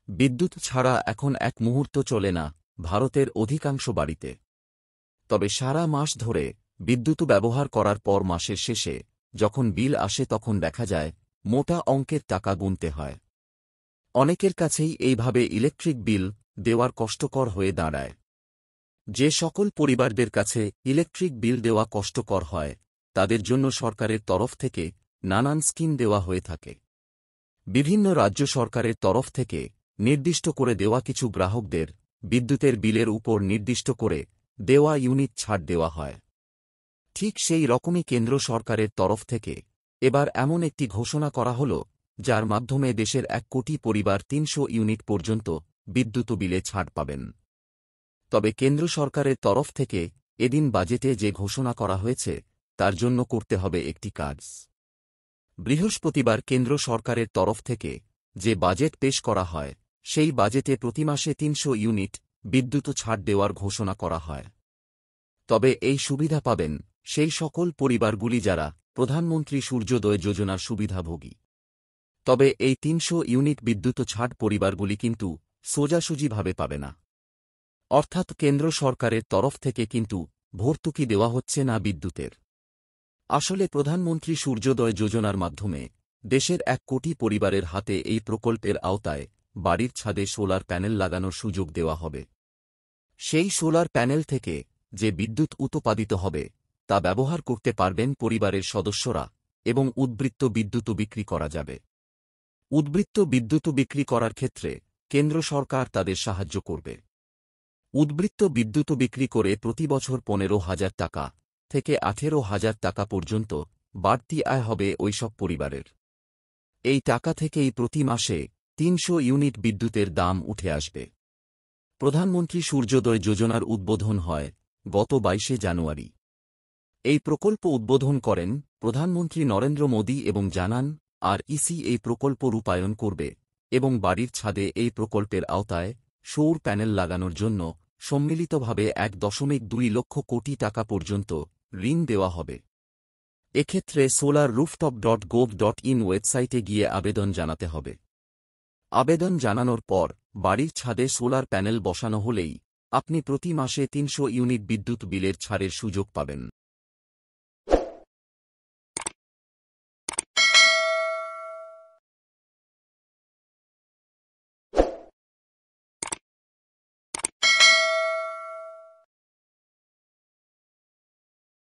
বিদ্যুৎ ছাড়া এখন এক মুহূর্ত চলে না ভারতের অধিকাংশ বাড়িতে। তবে সারা মাস ধরে বিদ্যুৎ ব্যবহার করার পর মাসের শেষে যখন বিল আসে তখন দেখা যায় মোটা অঙ্কের টাকা গুনতে হয়। অনেকের কাছেই এইভাবে ইলেকট্রিক বিল দেওয়ার কষ্টকর হয়ে দাঁড়ায়। যে সকল পরিবারদের কাছে ইলেকট্রিক বিল দেওয়া কষ্টকর হয় তাদের জন্য সরকারের তরফ থেকে নানান স্কিম দেওয়া হয়ে থাকে। বিভিন্ন রাজ্য সরকারের তরফ থেকে নির্দিষ্ট করে দেওয়া কিছু গ্রাহকদের বিদ্যুতের বিলের উপর নির্দিষ্ট করে দেওয়া ইউনিট ছাড় দেওয়া হয়। ঠিক সেই রকমই কেন্দ্র সরকারের তরফ থেকে এবার এমন একটি ঘোষণা করা হল যার মাধ্যমে দেশের 1 কোটি পরিবার 300 ইউনিট পর্যন্ত বিদ্যুৎ বিলে ছাড় পাবেন। তবে কেন্দ্র সরকারের তরফ থেকে এদিন বাজেটে যে ঘোষণা করা হয়েছে তার জন্য করতে হবে একটি কাজ। বৃহস্পতিবার কেন্দ্র সরকারের তরফ থেকে যে বাজেট পেশ করা হয় সেই বাজেটে প্রতি মাসে 300 ইউনিট বিদ্যুৎ ছাড় দেওয়ার ঘোষণা করা হয়। তবে এই সুবিধা পাবেন সেই সকল পরিবারগুলি যারা প্রধানমন্ত্রী সূর্যোদয় যোজনার সুবিধাভোগী। তবে এই 300 ইউনিট বিদ্যুৎ ছাড় পরিবারগুলি কিন্তু সোজাসুজিভাবে পাবে না। অর্থাৎ কেন্দ্র সরকারের তরফ থেকে কিন্তু ভর্তুকি দেওয়া হচ্ছে না বিদ্যুতের। আসলে প্রধানমন্ত্রী সূর্যোদয় যোজনার মাধ্যমে দেশের 1 কোটি পরিবারের হাতে এই প্রকল্পের আওতায় বাড়ির ছাদে সোলার প্যানেল লাগানোর সুযোগ দেওয়া হবে। সেই সোলার প্যানেল থেকে যে বিদ্যুৎ উৎপাদিত হবে তা ব্যবহার করতে পারবেন পরিবারের সদস্যরা এবং উদ্বৃত্ত বিদ্যুৎ বিক্রি করা যাবে। উদ্বৃত্ত বিদ্যুৎ বিক্রি করার ক্ষেত্রে কেন্দ্র সরকার তাদের সাহায্য করবে। উদ্বৃত্ত বিদ্যুৎ বিক্রি করে প্রতি বছর 15,000 টাকা থেকে 18,000 টাকা পর্যন্ত বাড়তি আয় হবে ওইসব পরিবারের। এই টাকা থেকেই প্রতি মাসে 300 ইউনিট বিদ্যুতের দাম উঠে আসবে। প্রধানমন্ত্রী সূর্যোদয় যোজনার উদ্বোধন হয় গত 22 জানুয়ারি। এই প্রকল্প উদ্বোধন করেন প্রধানমন্ত্রী নরেন্দ্র মোদী এবং জানান REC এই প্রকল্প রূপায়ণ করবে এবং বাড়ির ছাদে এই প্রকল্পের আওতায় সৌর প্যানেল লাগানোর জন্য সম্মিলিতভাবে 1.2 লক্ষ কোটি টাকা পর্যন্ত ঋণ দেওয়া হবে। এক্ষেত্রে solarrooftop.gov.in ওয়েবসাইটে গিয়ে আবেদন জানাতে হবে। আবেদন জানানোর পর বাড়ির ছাদে সোলার প্যানেল বসানো হলেই আপনি প্রতি মাসে 300 ইউনিট বিদ্যুৎ বিলের ছাড়ের সুযোগ পাবেন।